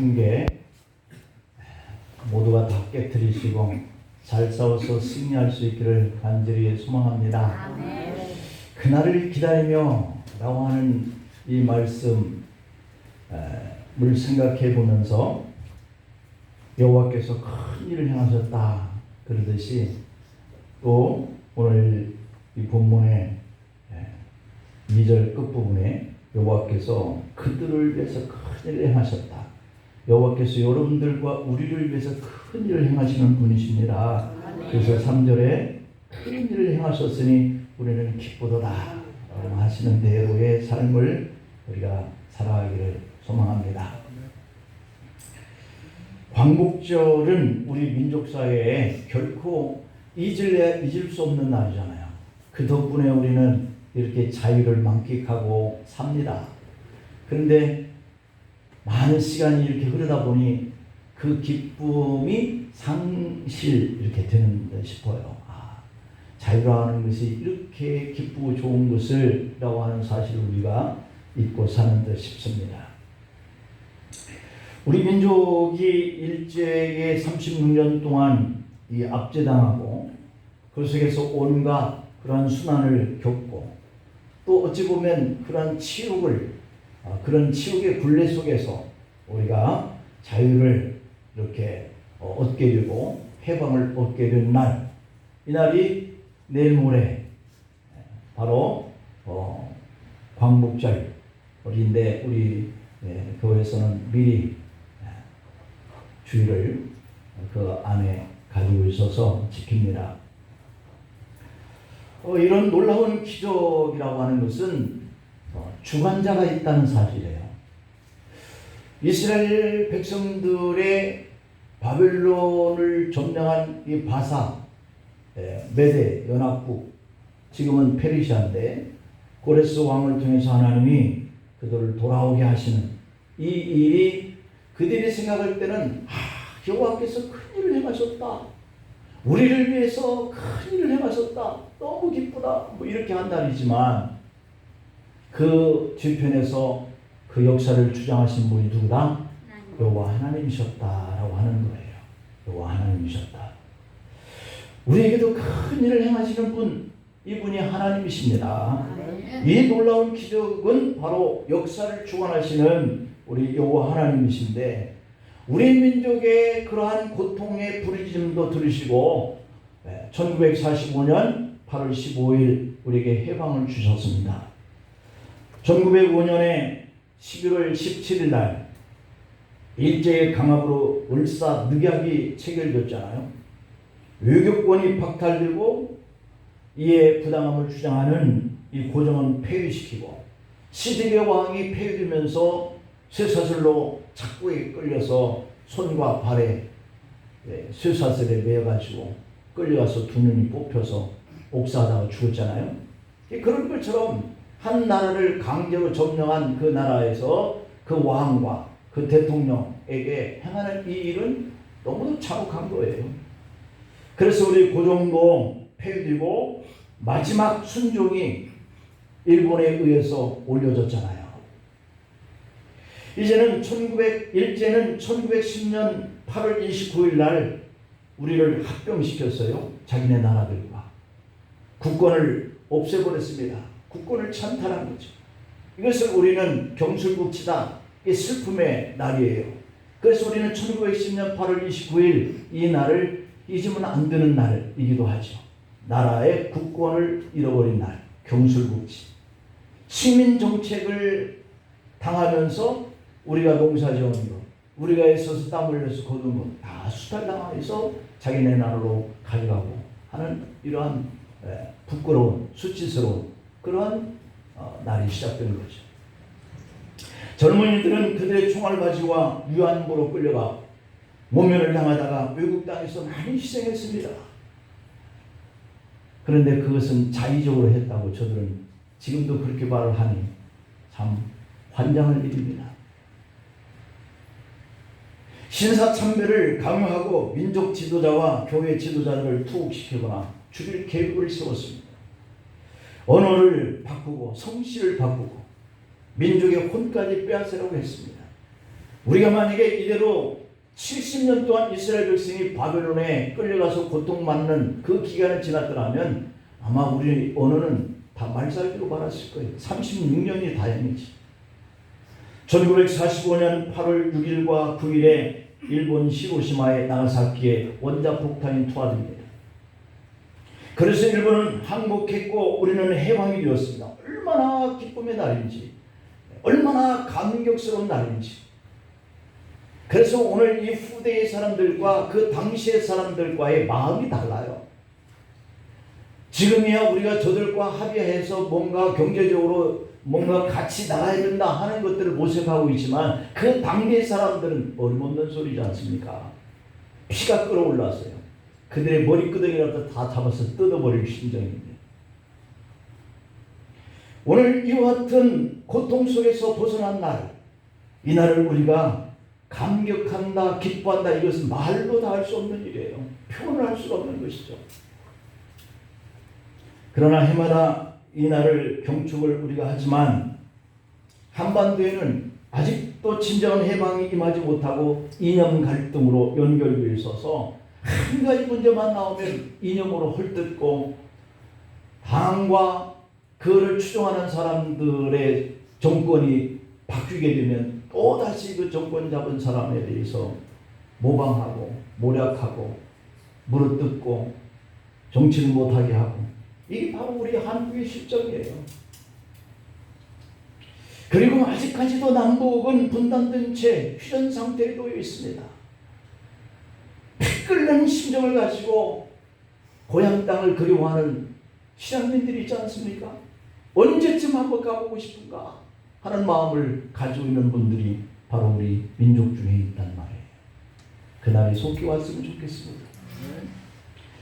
훈계 모두가 다 깨트리시고 잘 싸워서 승리할 수 있기를 간절히 소망합니다. 아멘. 그날을 기다리며 라고 하는 이 말씀을 생각해 보면서 여호와께서 큰 일을 행하셨다 그러듯이 또 오늘 이 본문의 2절 끝부분에 여호와께서 그들을 위해서 큰 일을 행하셨다. 여호와께서 여러분들과 우리를 위해서 큰 일을 행하시는 분이십니다. 그래서 3절에 큰 일을 행하셨으니 우리는 기쁘도다 하시는 대로의 삶을 우리가 살아가기를 소망합니다. 광복절은 우리 민족사회에 결코 잊을 수 없는 날이잖아요. 그 덕분에 우리는 이렇게 자유를 만끽하고 삽니다. 그런데 많은 시간이 이렇게 흐르다 보니 그 기쁨이 상실 이렇게 되는 듯 싶어요. 자유라는 것이 이렇게 기쁘고 좋은 것을 라고 하는 사실을 우리가 잊고 사는 듯 싶습니다. 우리 민족이 일제에 36년 동안 이 압제당하고 그 속에서 온갖 그러한 순환을 겪고 또 어찌 보면 그러한 그런 치욕의 굴레 속에서 우리가 자유를 이렇게 얻게 되고 해방을 얻게 된 날, 이 날이 내일 모레 바로 광복절인데 우리 교회에서는 미리 주의를 그 안에 가지고 있어서 지킵니다. 이런 놀라운 기적이라고 하는 것은 주관자가 있다는 사실이에요. 이스라엘 백성들의 바벨론을 점령한 이 바사, 메대 연합국, 지금은 페르시아인데 고레스 왕을 통해서 하나님이 그들을 돌아오게 하시는 이 일이 그들이 생각할 때는 여호와께서 큰 일을 행하셨다. 우리를 위해서 큰 일을 행하셨다. 너무 기쁘다. 이렇게 한 날이지만 그 뒤편에서 그 역사를 주장하신 분이 누구다? 여호와 하나님이셨다라고 하는 거예요. 여호와 하나님이셨다. 우리에게도 큰 일을 행하시는 분, 이분이 하나님이십니다. 이 놀라운 기적은 바로 역사를 주관하시는 우리 여호와 하나님이신데 우리 민족의 그러한 고통의 부르짖음도 들으시고 1945년 8월 15일 우리에게 해방을 주셨습니다. 1905년에 11월 17일 날 일제의 강압으로 을사늑약이 체결됐잖아요. 외교권이 박탈되고 이에 부당함을 주장하는 이 고정은 폐위시키고 시드의 왕이 폐위되면서 쇠사슬로 착고에 끌려서 손과 발에 쇠사슬에 매여가지고 끌려가서 두 눈이 뽑혀서 옥사하다가 죽었잖아요. 그런 것처럼 한 나라를 강제로 점령한 그 나라에서 그 왕과 그 대통령에게 행하는 이 일은 너무도 잔혹한 거예요. 그래서 우리 고종도 폐위되고 마지막 순종이 일본에 의해서 올려졌잖아요. 일제는 1910년 8월 29일 날 우리를 합병시켰어요. 자기네 나라들과. 국권을 없애버렸습니다. 국권을 찬탈한 거죠. 이것을 우리는 경술국치다. 이 슬픔의 날이에요. 그래서 우리는 1910년 8월 29일 이 날을 잊으면 안 되는 날이기도 하죠. 나라의 국권을 잃어버린 날, 경술국치. 식민정책을 당하면서 우리가 농사지은 것, 우리가 애써서 땀 흘려서 거둔 것 다 수탈당해서 자기네 나라로 가져가고 하는 이러한 부끄러운, 수치스러운 그러한 날이 시작된 거죠. 젊은이들은 그들의 총알바지와 위안부로 끌려가 모멸을 당하다가 외국 땅에서 많이 희생했습니다. 그런데 그것은 자의적으로 했다고 저들은 지금도 그렇게 말을 하니 참 환장할 일입니다. 신사참배를 강요하고 민족 지도자와 교회 지도자들을 투옥시키거나 죽일 계획을 세웠습니다. 언어를 바꾸고 성씨를 바꾸고 민족의 혼까지 빼앗으려고 했습니다. 우리가 만약에 이대로 70년 동안 이스라엘 백성이 바벨론에 끌려가서 고통받는 그 기간을 지났더라면 아마 우리 언어는 다 말살기로 말았을 거예요. 36년이 다행이지. 1945년 8월 6일과 9일에 일본 히로시마의 나가사키에 원자폭탄이 투하됩니다. 그래서 일본은 항복했고 우리는 해방이 되었습니다. 얼마나 기쁨의 날인지, 얼마나 감격스러운 날인지. 그래서 오늘 이 후대의 사람들과 그 당시의 사람들과의 마음이 달라요. 지금이야 우리가 저들과 합의해서 뭔가 경제적으로 뭔가 같이 나가야 된다 하는 것들을 모색하고 있지만 그 당대의 사람들은 어림없는 소리지 않습니까? 피가 끓어올랐어요. 그들의 머리끄덩이라도 다 잡아서 뜯어버릴 심정입니다. 오늘 이와 같은 고통 속에서 벗어난 날, 이 날을 우리가 감격한다, 기뻐한다, 이것은 말로 다 할 수 없는 일이에요. 표현을 할 수가 없는 것이죠. 그러나 해마다 이 날을 경축을 우리가 하지만 한반도에는 아직도 진정한 해방이 임하지 못하고 이념 갈등으로 연결되어 있어서 한 가지 문제만 나오면 이념으로 헐뜯고 당과 그를 추종하는 사람들의 정권이 바뀌게 되면 또다시 그 정권 잡은 사람에 대해서 모방하고 모략하고 물어뜯고 정치를 못하게 하고, 이게 바로 우리 한국의 실정이에요. 그리고 아직까지도 남북은 분단된 채 휴전 상태에 놓여 있습니다. 피 끓는 심정을 가지고 고향 땅을 그리워하는 신앙민들이 있지 않습니까? 언제쯤 한번 가보고 싶은가 하는 마음을 가지고 있는 분들이 바로 우리 민족 중에 있단 말이에요. 그날이 속히 왔으면 좋겠습니다.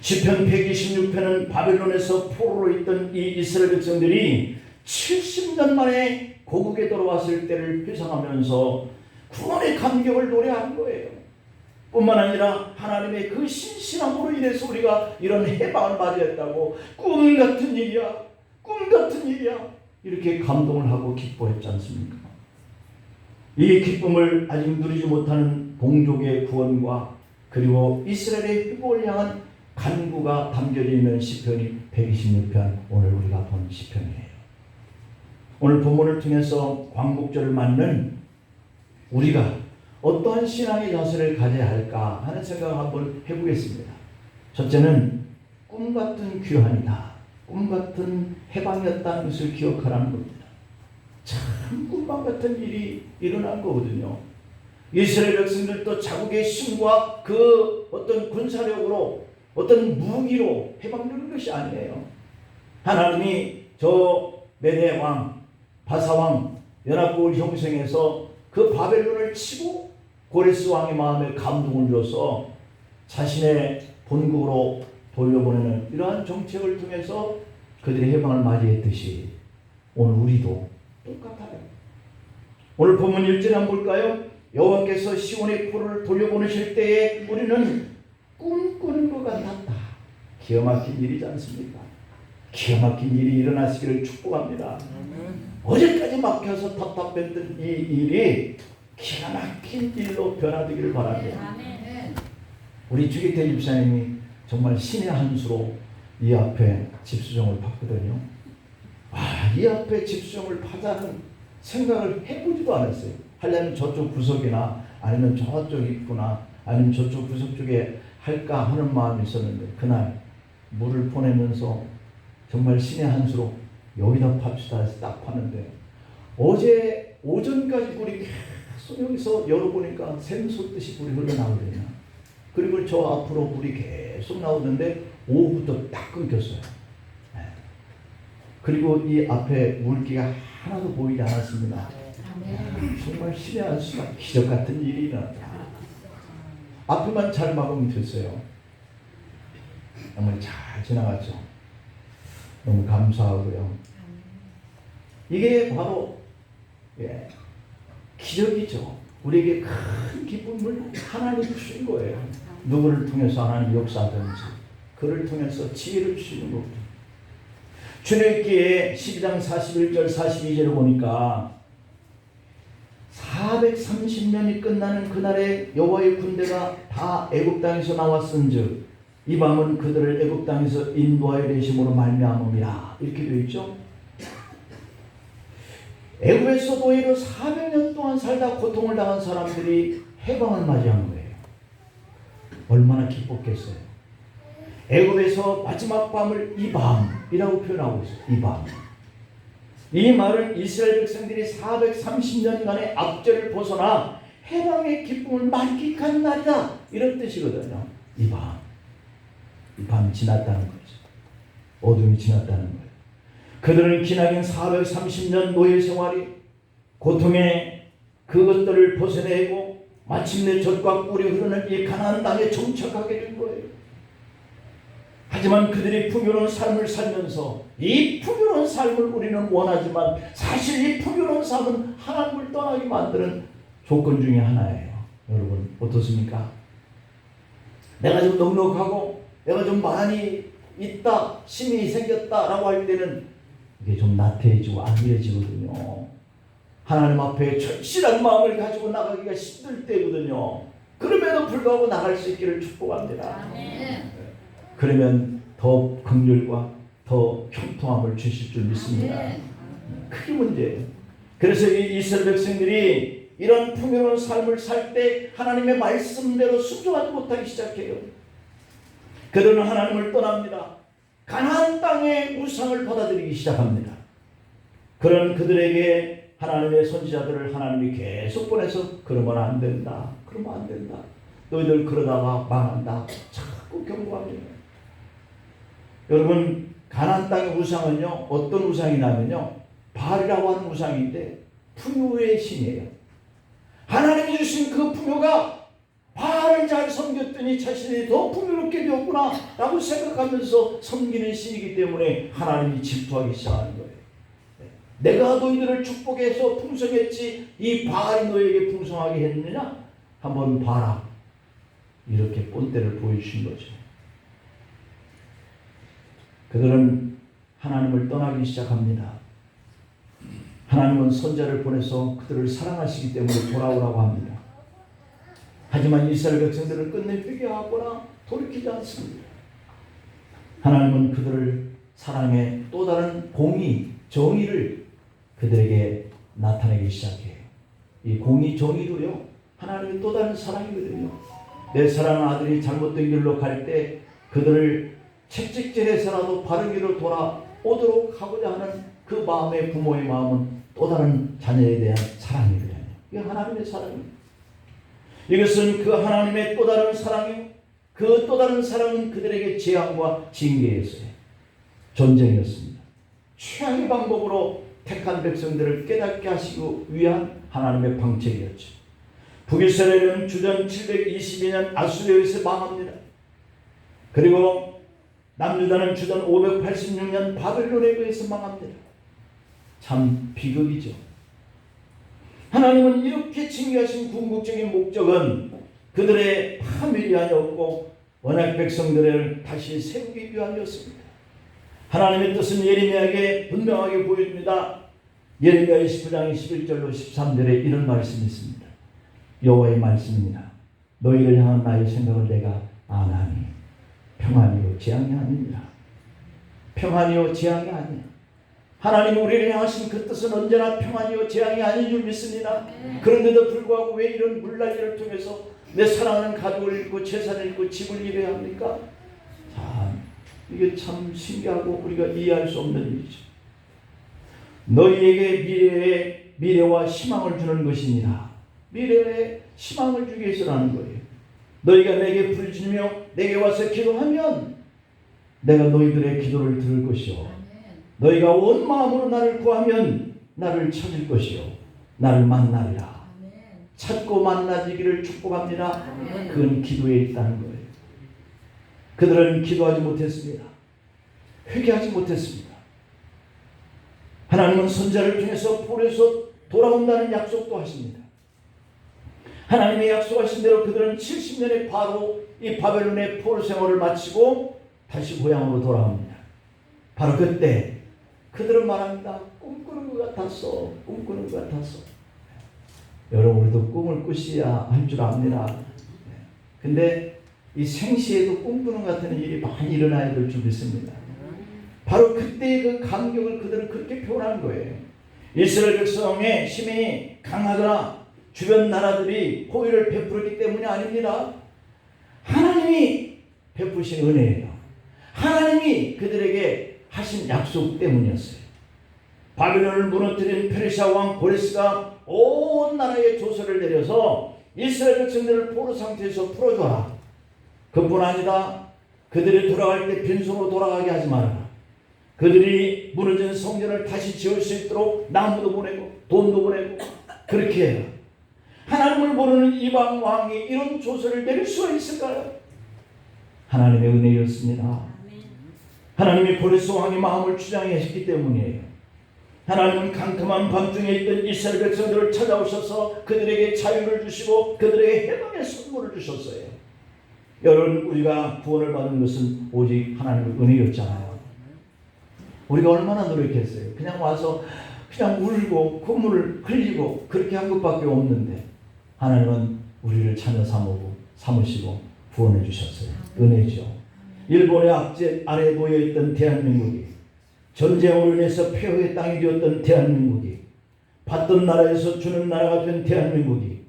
시편 126편은 바벨론에서 포로로 있던 이 이스라엘 백성들이 70년 만에 고국에 돌아왔을 때를 회상하면서 구원의 감격을 노래하는 거예요. 뿐만 아니라 하나님의 그 신실함으로 인해서 우리가 이런 해방을 맞이했다고, 꿈 같은 일이야, 꿈 같은 일이야, 이렇게 감동을 하고 기뻐했지 않습니까? 이 기쁨을 아직 누리지 못하는 동족의 구원과 그리고 이스라엘의 회복을 향한 간구가 담겨져 있는 시편이 126편, 오늘 우리가 본 시편이에요. 오늘 본문을 통해서 광복절을 맞는 우리가 어떠한 신앙의 자세를 가져야 할까 하는 생각을 한번 해보겠습니다. 첫째는 꿈같은 귀환이다, 꿈같은 해방이었다는 것을 기억하라는 겁니다. 참 꿈만 같은 일이 일어난 거거든요. 이스라엘 백성들도 자국의 힘과 그 어떤 군사력으로 어떤 무기로 해방 누린 것이 아니에요. 하나님이 저 메대 왕, 바사 왕, 연합국을 형성해서 그 바벨론을 치고 고레스 왕의 마음에 감동을 줘서 자신의 본국으로 돌려보내는 이러한 정책을 통해서 그들의 해방을 맞이했듯이 오늘 우리도 똑같아요. 오늘 본문 1절에 한번 볼까요? 여호와께서 시온의 포로를 돌려보내실 때에 우리는 꿈꾸는 것 같았다. 기가 막힌 일이지 않습니까? 기가 막힌 일이 일어나시기를 축복합니다. 어제까지 막혀서 답답했던 이 일이 기가 막힌 일로 변화되기를 바랍니다. 우리 주기태 집사님이 정말 신의 한 수로 이 앞에 집수정을 팠거든요. 이 앞에 집수정을 파자는 생각을 해보지도 않았어요. 하려면 저쪽 구석이나 아니면 저쪽 입구나 아니면 저쪽 구석 쪽에 할까 하는 마음이 있었는데, 그날 물을 보내면서 정말 신의 한 수로 여기다 팝시다 해서 딱 파는데, 어제 오전까지 물이 계속 여기서 열어보니까 샘 솟듯이 물이 흘러나오거든요. 그리고 저 앞으로 물이 계속 나오는데 오후부터 딱 끊겼어요. 그리고 이 앞에 물기가 하나도 보이지 않았습니다. 정말 신의 한 수가 기적 같은 일이 일어났다. 앞에만 잘 막으면 됐어요. 정말 잘 지나갔죠. 너무 감사하고요. 이게 바로 기적이죠. 우리에게 큰 기쁨을 하나님이 주신 거예요. 누구를 통해서 하나님 역사하든지 그를 통해서 지혜를 주시는 겁니다. 출애굽기에 12장 41절 42절을 보니까 430년이 끝나는 그날에 여호와의 군대가 다 애굽 땅에서 나왔은즉 이 밤은 그들을 애굽 땅에서 인도하여 내심으로 말미암음이라 이렇게 되어 있죠. 애굽에서 오히려 400년 동안 살다 고통을 당한 사람들이 해방을 맞이한 거예요. 얼마나 기뻤겠어요. 애굽에서 마지막 밤을 이 밤이라고 표현하고 있어요. 이 밤. 이 말은 이스라엘 백성들이 430년간의 압제를 벗어나 해방의 기쁨을 만끽한 날이다 이런 뜻이거든요. 이 밤. 이 밤이 지났다는 거죠. 어둠이 지났다는 거예요. 그들은 기나긴 430년 노예 생활이 고통의 그것들을 벗어내고 마침내 젖과 꿀이 흐르는 이 가나안 땅에 정착하게 된 거예요. 하지만 그들이 풍요로운 삶을 살면서 이 풍요로운 삶을 우리는 원하지만 사실 이 풍요로운 삶은 하나님을 떠나게 만드는 조건 중에 하나예요. 여러분 어떻습니까? 내가 좀 넉넉하고 내가 좀 많이 있다, 힘이 생겼다라고 할 때는 이게 좀 나태해지고 안일해지거든요. 하나님 앞에 절실한 마음을 가지고 나가기가 힘들 때거든요. 그럼에도 불구하고 나갈 수 있기를 축복합니다. 그러면 더 긍휼과 더 형통함을 주실 줄 믿습니다. 크게 문제예요. 그래서 이 이스라엘 백성들이 이런 풍요로운 삶을 살 때 하나님의 말씀대로 순종하지 못하기 시작해요. 그들은 하나님을 떠납니다. 가나안 땅의 우상을 받아들이기 시작합니다. 그런 그들에게 하나님의 선지자들을 하나님이 계속 보내서 그러면 안 된다. 그러면 안 된다. 너희들 그러다가 망한다. 자꾸 경고합니다. 여러분 가나안 땅의 우상은요 어떤 우상이냐면요 바알이라고 하는 우상인데 풍요의 신이에요. 하나님이 주신 그 풍요가 바알을 잘 섬겼더니 자신이 더 풍요롭게 되었구나 라고 생각하면서 섬기는 신이기 때문에 하나님이 질투하기 시작하는 거예요. 내가 너희들을 축복해서 풍성했지 이 바알이 너에게 풍성하게 했느냐? 한번 봐라. 이렇게 본때를 보여주신 거죠. 그들은 하나님을 떠나기 시작합니다. 하나님은 선자를 보내서 그들을 사랑하시기 때문에 돌아오라고 합니다. 하지만 이스라엘 백성들은 끝내 회개하거나 돌이키지 않습니다. 하나님은 그들을 사랑해 또 다른 공의, 정의를 그들에게 나타내기 시작해요. 이 공의, 정의도요 하나님의 또 다른 사랑이거든요. 내 사랑하는 아들이 잘못된 길로 갈 때 그들을 채찍질해서라도 바른 길로 돌아오도록 하고자 하는 그 마음의 부모의 마음은 또 다른 자녀에 대한 사랑이거든요. 이게 하나님의 사랑입니다. 이것은 그 하나님의 또 다른 사랑이요. 그 또 다른 사랑은 그들에게 재앙과 징계였어요. 전쟁이었습니다. 최악의 방법으로 택한 백성들을 깨닫게 하시기 위한 하나님의 방책이었죠. 북이스라엘은 주전 722년 아수르에서 망합니다. 그리고 남유다는 주전 586년 바벨론에 의해서 망합니다. 참 비극이죠. 하나님은 이렇게 징계하신 궁극적인 목적은 그들의 파멸이 아니었고 언약 백성들을 다시 세우기 위함이었습니다. 하나님의 뜻은 예레미야에게 분명하게 보여줍니다. 예레미야 29장 11절로 13절에 이런 말씀이 있습니다. 여호와의 말씀입니다. 너희를 향한 나의 생각을 내가 아나니 평안이요 재앙이 아니니라. 평안이요 재앙이 아니야. 하나님 우리를 향하신 그 뜻은 언제나 평안이요 재앙이 아닌 줄 믿습니다. 그런데도 불구하고 왜 이런 물난리를 통해서 내 사랑하는 가족을 잃고 재산을 잃고 집을 잃어야 합니까? 참 이게 참 신기하고 우리가 이해할 수 없는 일이죠. 너희에게 미래와 희망을 주는 것이니라. 미래에 희망을 주기 위해서라는 거예요. 너희가 내게 부르짖으며 내게 와서 기도하면 내가 너희들의 기도를 들을 것이요 너희가 온 마음으로 나를 구하면 나를 찾을 것이요 나를 만나리라. 찾고 만나지기를 축복합니다. 그건 기도에 있다는 거예요. 그들은 기도하지 못했습니다. 회개하지 못했습니다. 하나님은 선자를 통해서 폴에서 돌아온다는 약속도 하십니다. 하나님의 약속하신 대로 그들은 70년에 바로 이 바벨론의 폴 생활을 마치고 다시 고향으로 돌아옵니다. 바로 그때 그들은 말합니다. 꿈꾸는 것 같았어. 꿈꾸는 것 같았어. 여러분 우리도 꿈을 꾸셔야 할 줄 압니다. 근데 이 생시에도 꿈꾸는 같은 일이 많이 일어나야 될 줄 믿습니다. 바로 그때의 그 감격을 그들은 그렇게 표현하는 거예요. 이스라엘 백성의 힘이 강하거나 주변 나라들이 호의를 베풀었기 때문이 아닙니다. 하나님이 베푸신 은혜예요. 하나님이 그들에게 하신 약속 때문이었어요. 바빌론을 무너뜨린 페르시아 왕 고레스가 온 나라에 조서를 내려서 이스라엘 백성들을 포로 상태에서 풀어줘라. 그뿐 아니다. 그들이 돌아갈 때 빈손으로 돌아가게 하지 말아라. 그들이 무너진 성전을 다시 지을 수 있도록 나무도 보내고 돈도 보내고 그렇게 해라. 하나님을 모르는 이방 왕이 이런 조서를 내릴 수가 있을까요? 하나님의 은혜였습니다. 하나님이 고레스 왕의 마음을 주장하셨기 때문이에요. 하나님은 캄캄한 밤중에 있던 이스라엘 백성들을 찾아오셔서 그들에게 자유를 주시고 그들에게 해방의 선물을 주셨어요. 여러분, 우리가 구원을 받은 것은 오직 하나님의 은혜였잖아요. 우리가 얼마나 노력했어요. 그냥 와서 그냥 울고 콧물을 흘리고 그렇게 한 것밖에 없는데 하나님은 우리를 찾아 삼으시고 구원해 주셨어요. 은혜죠. 일본의 압제 아래에 놓여있던 대한민국이, 전쟁으로 인해서 폐허의 땅이 되었던 대한민국이, 받던 나라에서 주는 나라가 된 대한민국이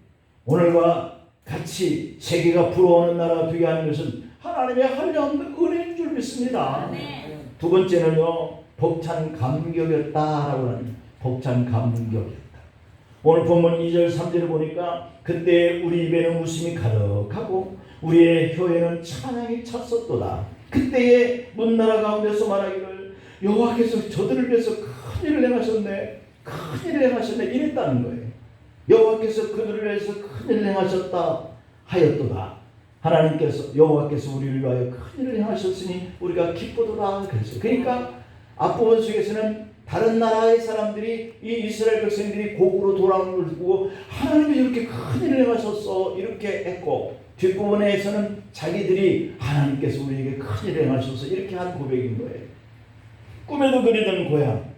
오늘과 같이 세계가 부러워하는 나라가 되게 하는 것은 하나님의 한량없는 은혜인 줄 믿습니다. 두 번째는요, 벅찬 감격이었다라고 하는, 벅찬 감격이었다. 오늘 본문 2절 3절을 보니까 그때 우리 입에는 웃음이 가득하고 우리의 혀에는 찬양이 찼었도다. 그때에 문나라 가운데서 말하기를 여호와께서 저들을 위해서 큰일을 행하셨네, 큰일을 행하셨네 이랬다는 거예요. 여호와께서 그들을 위해서 큰일을 행하셨다 하였도다. 하나님께서, 여호와께서 우리를 위하여 큰일을 행하셨으니 우리가 기쁘도다 그랬어요. 그러니까 앞부분 속에서는 다른 나라의 사람들이 이 이스라엘 백성들이 곡으로 돌아오는 걸 보고 하나님이 이렇게 큰일을 행하셨어 이렇게 했고, 뒷부분에서는 자기들이 하나님께서 우리에게 큰일을 행하셔서 이렇게 한 고백인 거예요. 꿈에도 그리던 고향,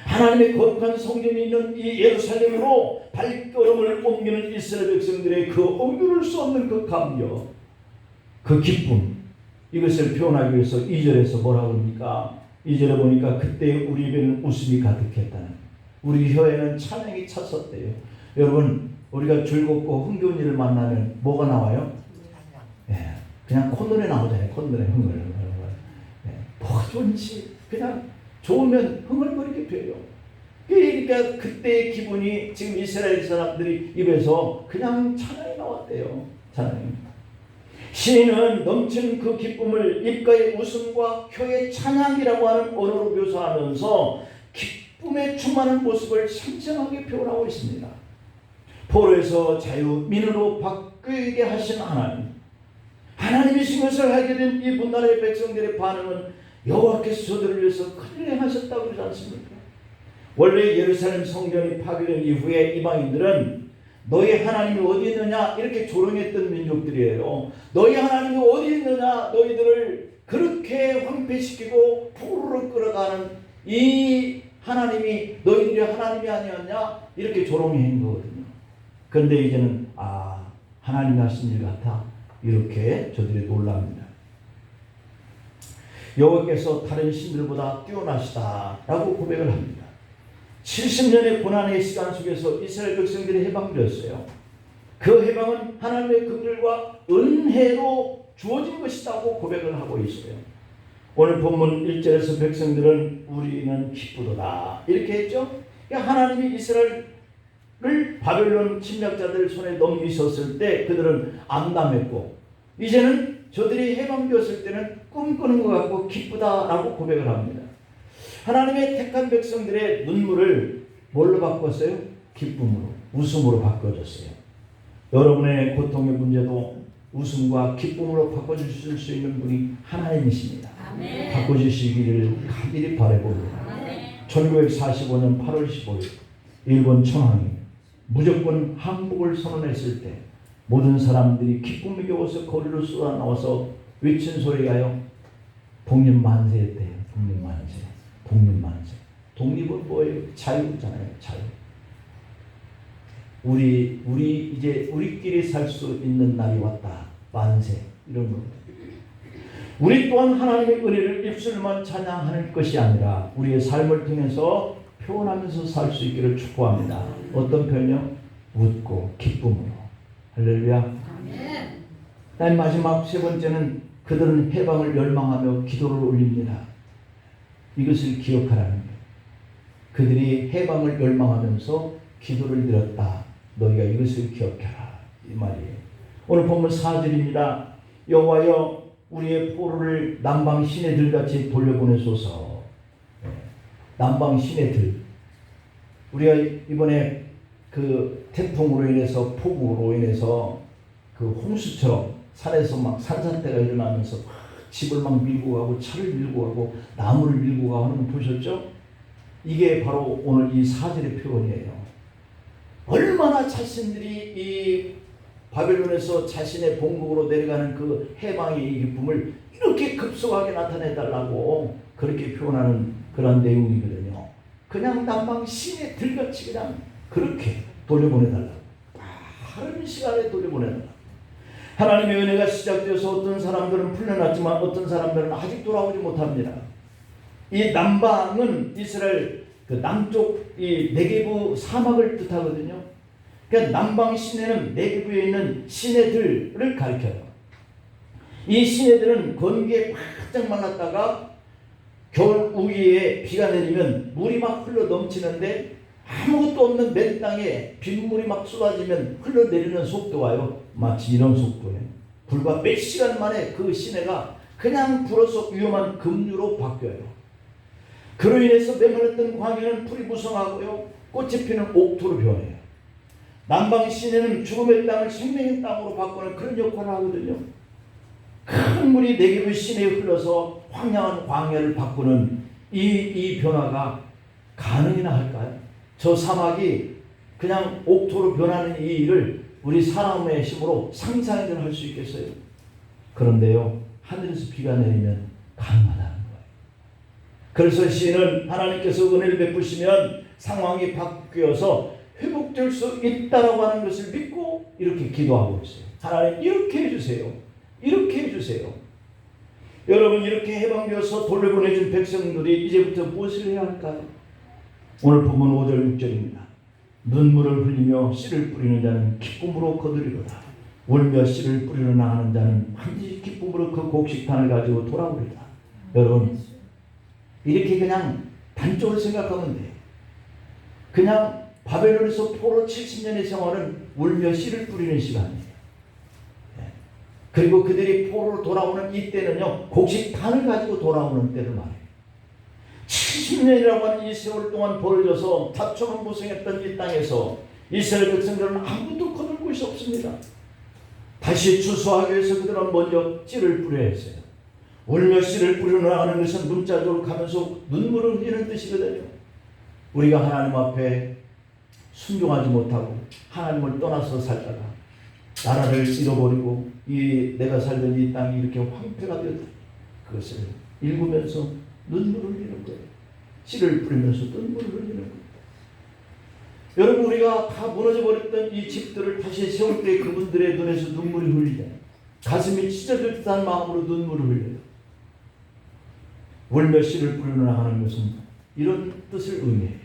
하나님의 거룩한 성전이 있는 이 예루살렘으로 발걸음을 옮기는 이스라엘 백성들의 그 옮길 수 없는 그 감격, 그 기쁨, 이것을 표현하기 위해서 2절에서 뭐라고 합니까? 2절에 보니까 그때 우리 입에는 웃음이 가득했다는, 우리 혀에는 찬양이 찼었대요. 여러분, 우리가 즐겁고 흥겨운 일을 만나면 뭐가 나와요? 예, 그냥 콧노래 나오잖아요. 콧노래, 흥얼. 예, 뭐가 좋은지 그냥 좋으면 흥얼거리게 돼요. 그러니까 그때의 기분이 지금 이스라엘 사람들이 입에서 그냥 찬양이 나왔대요. 찬양이. 시인은 넘치는 그 기쁨을 입가의 웃음과 혀의 찬양이라고 하는 언어로 묘사하면서 기쁨에 충만한 모습을 생생하게 표현하고 있습니다. 포로에서 자유 민으로 바뀌게 하신 하나님, 하나님이신 것을 알게 된 이 문나라의 백성들의 반응은 여호와께서 저들을 위해서 큰일을 행하셨다고 그러지 않습니까? 원래 예루살렘 성전이 파괴된 이후에 이방인들은 너희 하나님이 어디 있느냐 이렇게 조롱했던 민족들이에요. 너희 하나님이 어디 있느냐, 너희들을 그렇게 황폐시키고 포로로 끌어가는 이 하나님이 너희들이 하나님이 아니었냐 이렇게 조롱한 거거든요. 그런데 이제는 하나님이 하신 일 같아 이렇게 저들이 놀랍니다. 여호와께서 다른 신들보다 뛰어나시다라고 고백을 합니다. 70년의 고난의 시간 속에서 이스라엘 백성들이 해방되었어요. 그 해방은 하나님의 긍휼과 은혜로 주어진 것이라고 고백을 하고 있어요. 오늘 본문 1절에서 백성들은 우리는 기쁘도다 이렇게 했죠. 하나님이 이스라엘을 바벨론 침략자들 손에 넘기셨을 때 그들은 암담했고, 이제는 저들이 해방되었을 때는 꿈꾸는 것 같고 기쁘다라고 고백을 합니다. 하나님의 택한 백성들의 눈물을 뭘로 바꿨어요? 기쁨으로, 웃음으로 바꿔줬어요. 여러분의 고통의 문제도 웃음과 기쁨으로 바꿔주실 수 있는 분이 하나님이십니다. 아멘. 바꿔주시기를 간절히 바라봅니다. 1945년 8월 15일 일본 천황이 무조건 항복을 선언했을 때 모든 사람들이 기쁨이 겨워서 거리로 쏟아 나와서 외친 소리가요, 독립만세였대요. 독립만세. 독립만세. 독립은 뭐예요? 자유잖아요. 자유. 이제 우리끼리 살 수 있는 날이 왔다. 만세. 이런 겁니다. 우리 또한 하나님의 은혜를 입술만 찬양하는 것이 아니라 우리의 삶을 통해서 표현하면서 살 수 있기를 축복합니다. 어떤 표현이요? 웃고 기쁨으로. 할렐루야. 아멘. 마지막 세 번째는 그들은 해방을 열망하며 기도를 올립니다. 이것을 기억하라는 거예요. 그들이 해방을 열망하면서 기도를 드렸다. 너희가 이것을 기억해라. 이 말이에요. 오늘 본문 4절입니다. 여호와여 우리의 포로를 남방 시내들 같이 돌려보내소서. 남방 시내들. 우리가 이번에 그 태풍으로 인해서 폭우로 인해서 그 홍수처럼 산에서 막 산사태가 일어나면서 집을 막 밀고 가고 차를 밀고 가고 나무를 밀고 가고 하는 거 보셨죠? 이게 바로 오늘 이 4절의 표현이에요. 얼마나 자신들이 이 바벨론에서 자신의 본국으로 내려가는 그 해방의 기쁨을 이렇게 급속하게 나타내달라고 그렇게 표현하는 그런 내용이거든요. 그냥 남방 시내 들같이 그냥 그렇게 돌려보내달라고. 빠른 시간에 돌려보내달라고. 하나님의 은혜가 시작되어서 어떤 사람들은 풀려났지만 어떤 사람들은 아직 돌아오지 못합니다. 이 남방은 이스라엘 그 남쪽 이 네게브 사막을 뜻하거든요. 그러니까 남방 시내는 네게브에 있는 시내들을 가리켜요. 이 시내들은 건기에 바짝 말랐다가 겨울 우기에 비가 내리면 물이 막 흘러 넘치는데 아무것도 없는 맨 땅에 빗물이 막 쏟아지면 흘러내리는 속도와요. 마치 이런 속도예요. 불과 몇 시간 만에 그 시내가 그냥 불어서 위험한 급류로 바뀌어요. 그로 인해서 메마랐던 광야는 풀이 무성하고요. 꽃이 피는 옥토로 변해요. 남방 시내는 죽음의 땅을 생명의 땅으로 바꾸는 그런 역할을 하거든요. 큰 물이 네게브 시내에 흘러서 황량한 광야를 바꾸는 이 변화가 가능이나 할까요? 저 사막이 그냥 옥토로 변하는 이 일을 우리 사람의 힘으로 상상을 할 수 있겠어요? 그런데요, 하늘에서 비가 내리면 가능하다는 거예요. 그래서 시인은 하나님께서 은혜를 베푸시면 상황이 바뀌어서 회복될 수 있다라고 하는 것을 믿고 이렇게 기도하고 있어요. 하나님 이렇게 해주세요. 이렇게 해주세요. 여러분 이렇게 해방되어서 돌려보내준 백성들이 이제부터 무엇을 해야 할까요? 오늘 본문 5절 6절입니다. 눈물을 흘리며 씨를 뿌리는 자는 기쁨으로 거두리로다. 울며 씨를 뿌리러 나가는 자는 반드시 기쁨으로 그 곡식탄을 가지고 돌아오리다. 여러분 이렇게 그냥 단적으로 생각하면 돼요. 그냥 바벨론에서 포로 70년의 생활은 울며 씨를 뿌리는 시간이에요. 그리고 그들이 포로로 돌아오는 이때는요, 곡식탄을 가지고 돌아오는 때를 말해요. 70년이라고 하는 이 세월 동안 벌어져서 다처럼 고생했던 이 땅에서 이스라엘 백성들은 아무도 거둘 곳이 없습니다. 다시 추수하기 위해서 그들은 먼저 씨를 뿌려야 했어요. 울며 씨를 뿌리러 나가는 것은 문자적으로 가면서 눈물을 흘리는 뜻이거든요. 우리가 하나님 앞에 순종하지 못하고 하나님을 떠나서 살다가 나라를 잃어버리고 내가 살던 이 땅이 이렇게 황폐가 되었다. 그것을 읽으면서 눈물을 흘리는 거예요. 씨를 뿌리면서 눈물을 흘리는 거예요. 여러분 우리가 다 무너져버렸던 이 집들을 다시 세울 때 그분들의 눈에서 눈물이 흘리잖아요. 가슴이 찢어질 듯한 마음으로 눈물을 흘려요. 울며 씨를 뿌리러 나가는 것은 이런 뜻을 의미해요.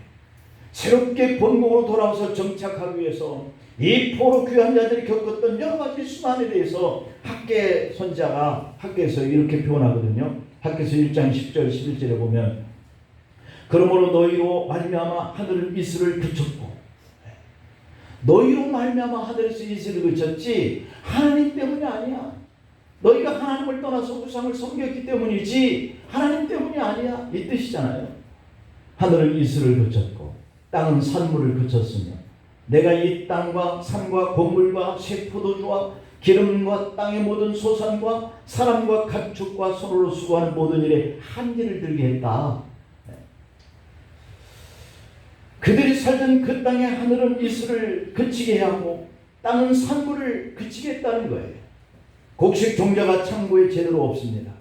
새롭게 본국으로 돌아와서 정착하기 위해서 이 포로 귀한 자들이 겪었던 여러 가지 수난에 대해서 학계 선자가 학계에서 이렇게 표현하거든요. 학계에서 1장 10절 11절에 보면 그러므로 너희로 말미암아 하늘은 이슬을 그쳤고 너희로 말미암아 하늘에서 이슬을 그쳤지 하나님 때문이 아니야. 너희가 하나님을 떠나서 우상을 섬겼기 때문이지 하나님 때문이 아니야. 이 뜻이잖아요. 하늘은 이슬을 그쳤고 땅은 산물을 그쳤으며 내가 이 땅과 산과 곡물과 새 포도주와 기름과 땅의 모든 소산과 사람과 가축과 손으로 수고하는 모든 일에 한계를 들게 했다. 그들이 살던 그 땅의 하늘은 이슬을 그치게 하고 땅은 산물을 그치게 했다는 거예요. 곡식 종자가 창고에 제대로 없습니다.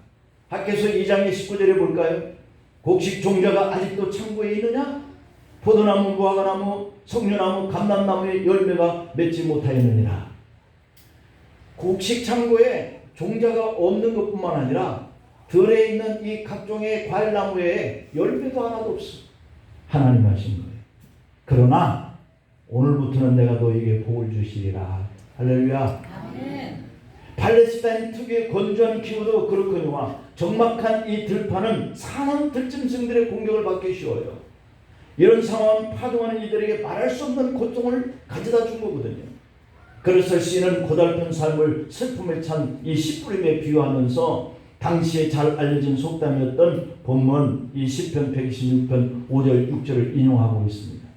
학개서 2장 19절에 볼까요? 곡식 종자가 아직도 창고에 있느냐? 포도나무, 무화과나무, 석류나무, 감람나무의 열매가 맺지 못하였느니라. 곡식 창고에 종자가 없는 것뿐만 아니라 들에 있는 이 각종의 과일나무에 열매도 하나도 없어. 하나님 하신 거예요. 그러나 오늘부터는 내가 너에게 복을 주시리라. 할렐루야. 아멘. 팔레스타인 특유의 건조한 기후도 그렇거니와 적막한 이 들판은 사나운 들짐승들의 공격을 받기 쉬워요. 이런 상황은 파동하는 이들에게 말할 수 없는 고통을 가져다 준 거거든요. 그래서 시인은 고달픈 삶을 슬픔에 찬 이 씨뿌림에 비유하면서 당시에 잘 알려진 속담이었던 본문 이 시편 126편 5절 6절을 인용하고 있습니다.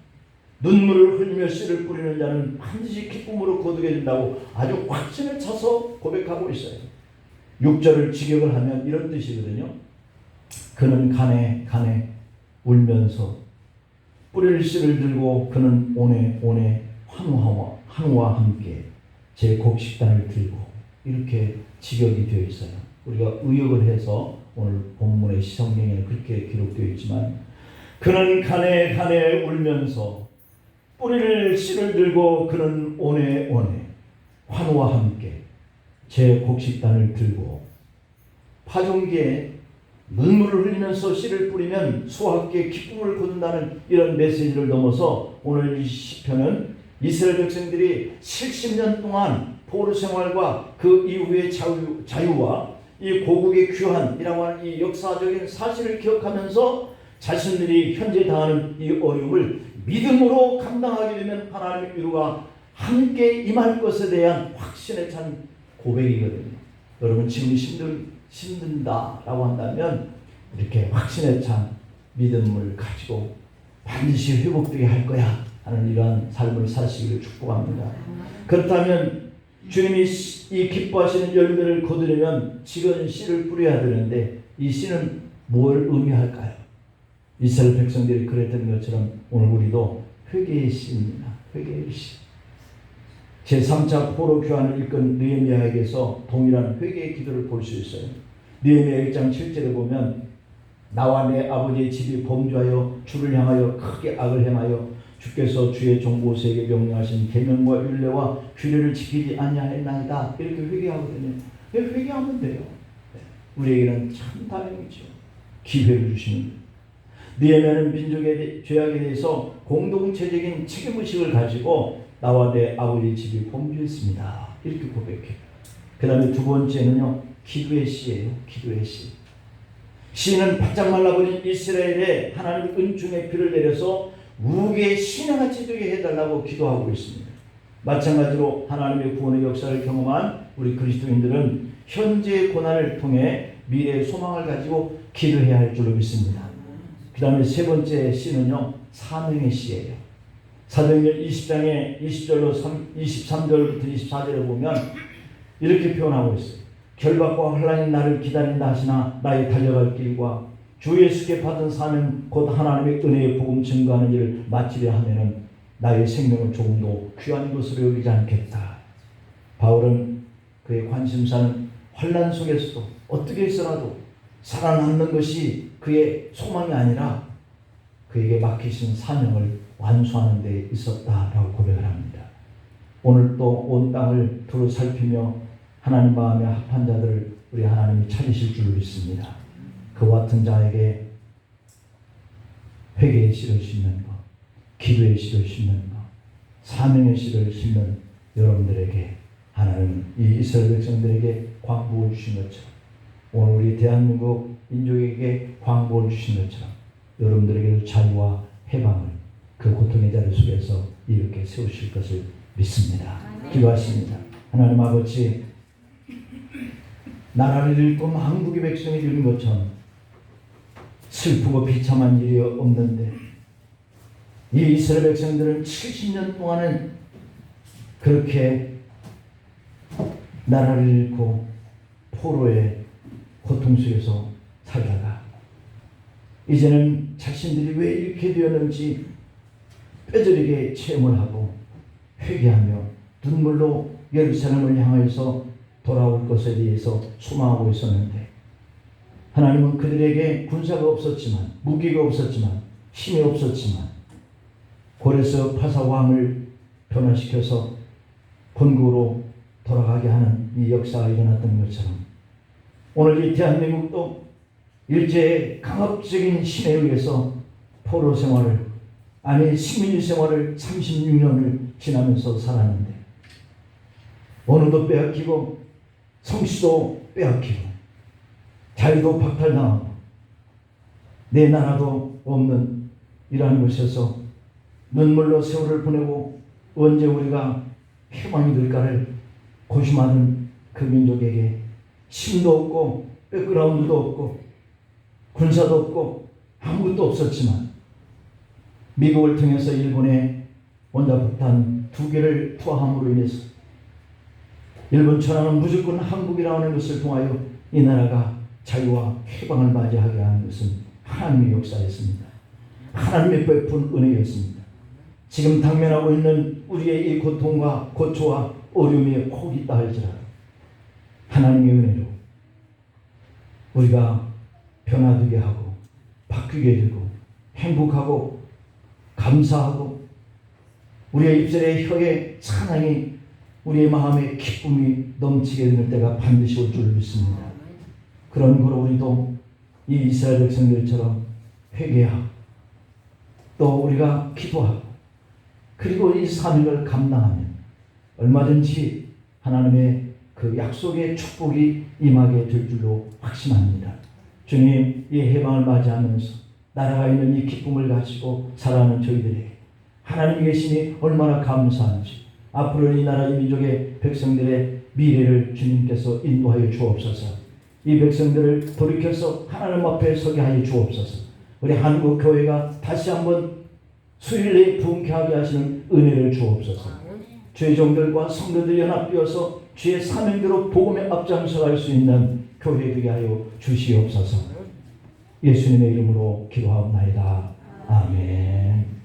눈물을 흘리며 씨를 뿌리는 자는 반드시 기쁨으로 거두게 된다고 아주 확신을 차서 고백하고 있어요. 6절을 직역을 하면 이런 뜻이거든요. 그는 간에 울면서 뿌릴 씨를 들고 그는 오네 환호와 함께 제 곡식단을 들고, 이렇게 직역이 되어 있어요. 우리가 의역을 해서 오늘 본문의 시성경에는 그렇게 기록되어 있지만, 그는 간에 울면서 뿌릴 씨를 들고 그는 오네 환호와 함께 제 곡식단을 들고, 파종기에 눈물을 흘리면서 씨를 뿌리면 수와 함께 기쁨을 거둔다는 이런 메시지를 넘어서 오늘 이 시편은 이스라엘 백성들이 70년 동안 포로 생활과 그 이후의 자유와 이 고국의 귀환이라고 하는 이 역사적인 사실을 기억하면서 자신들이 현재 당하는 이 어려움을 믿음으로 감당하게 되면 하나님의 위로가 함께 임할 것에 대한 확신에 찬 고백이거든요. 여러분 지금 힘든다라고 한다면 이렇게 확신에 찬 믿음을 가지고 반드시 회복되게 할 거야 하는 이러한 삶을 사시기를 축복합니다. 그렇다면 주님이 이 기뻐하시는 열매를 거두려면 지금 씨를 뿌려야 되는데 이 씨는 뭘 의미할까요? 이스라엘 백성들이 그랬던 것처럼 오늘 우리도 회개의 씨입니다. 회개의 씨. 제3차 포로 교환을 이끈 느헤미야에게서 동일한 회개의 기도를 볼 수 있어요. 느헤미야 1장 7절에 보면 나와 내 아버지의 집이 범죄하여 주를 향하여 크게 악을 행하여 주께서 주의 종보세에게 명령하신 계명과 율례와 규례를 지키지 아니하였나이다. 이렇게 회개하거든요. 회개하면 돼요. 우리에게는 참 다행이죠. 기회를 주시는 거예요. 느헤미야는 민족의 죄악에 대해서 공동체적인 책임의식을 가지고 나와 내 아버지의 집이 범죄했습니다. 이렇게 고백해요. 그 다음에 두 번째는요, 기도의 시예요. 기도의 시. 시는 바짝 말라버린 이스라엘에 하나님 은총의 비를 내려서 우리의 신앙같이 되게 해달라고 기도하고 있습니다. 마찬가지로 하나님의 구원의 역사를 경험한 우리 그리스도인들은 현재의 고난을 통해 미래의 소망을 가지고 기도해야 할 줄로 믿습니다. 그 다음에 세 번째 시는요, 사명의 시예요. 사도행전 20장의 20절로 23절부터 24절에 보면 이렇게 표현하고 있어요. 결박과 혼란이 나를 기다린다 하시나 나의 달려갈 길과 주 예수께 받은 사명 곧 하나님의 은혜의 복음 증거하는 일을 마치려 하면은 나의 생명을 조금도 귀한 것으로 여기지 않겠다. 바울은 그의 관심사는 혼란 속에서도 어떻게 있어라도 살아남는 것이 그의 소망이 아니라 그에게 맡기신 사명을 완수하는 데 있었다라고 고백을 합니다. 오늘 또 온 땅을 두루 살피며 하나님 마음에 합한 자들을 우리 하나님이 찾으실 줄 믿습니다. 그와 같은 자에게 회개의 씨를 심는 것, 기도의 씨를 심는 것, 사명의 씨를 심는 여러분들에게 하나님 이 이스라엘 백성들에게 광복을 주신 것처럼 오늘 우리 대한민국 민족에게 광복을 주신 것처럼 여러분들에게 자유와 해방을 그 고통의 자리 속에서 이렇게 세우실 것을 믿습니다. 기도하십니다. 하나님 아버지, 나라를 잃고 망국의 백성이 되는 것처럼 슬프고 비참한 일이 없는데 이 이스라엘 백성들은 70년 동안은 그렇게 나라를 잃고 포로의 고통 속에서 살다가 이제는 자신들이 왜 이렇게 되었는지 뼈저리게 체험을 하고 회개하며 눈물로 예루살렘을 향하여서 돌아올 것에 대해서 소망하고 있었는데 하나님은 그들에게 군사가 없었지만 무기가 없었지만 힘이 없었지만 고레스 파사왕을 변화시켜서 본국으로 돌아가게 하는 이 역사가 일어났던 것처럼 오늘 이 대한민국도 일제의 강압적인 힘에 의해서 포로 생활을 식민지 생활을 36년을 지나면서 살았는데 언어도 빼앗기고 성씨도 빼앗기고 자유도 박탈당하고 내 나라도 없는 이러한 곳에서 눈물로 세월을 보내고 언제 우리가 해방이 될까를 고심하는 그 민족에게 힘도 없고 백그라운드도 없고 군사도 없고 아무것도 없었지만 미국을 통해서 일본의 원자폭탄 2개를 투하함으로 인해서 일본 천황은 무조건 한국이라는 것을 통하여 이 나라가 자유와 해방을 맞이하게 하는 것은 하나님의 역사였습니다. 하나님의 베푼 은혜였습니다. 지금 당면하고 있는 우리의 이 고통과 고초와 어려움이 혹 있다 할지라도 하나님의 은혜로 우리가 변화되게 하고 바뀌게 되고 행복하고 감사하고 우리의 입술에 혀에 찬양이 우리의 마음에 기쁨이 넘치게 되는 때가 반드시 올 줄 믿습니다. 그런 거로 우리도 이 이스라엘 백성들처럼 회개하고 또 우리가 기도하고 그리고 이 사명을 감당하면 얼마든지 하나님의 그 약속의 축복이 임하게 될 줄로 확신합니다. 주님, 이 해방을 맞이하면서 나라가 있는 이 기쁨을 가지고 살아가는 저희들에게 하나님 계시니 얼마나 감사한지 앞으로 이 나라 이 민족의 백성들의 미래를 주님께서 인도하여 주옵소서. 이 백성들을 돌이켜서 하나님 앞에 서게 하여 주옵소서. 우리 한국 교회가 다시 한번 수일 내에 부흥케 하게 하시는 은혜를 주옵소서. 주의 종들과 성도들 연합되어서 주의 사명대로 복음에 앞장서갈 수 있는 교회 되게 하여 주시옵소서. 예수님의 이름으로 기도하옵나이다. 아멘.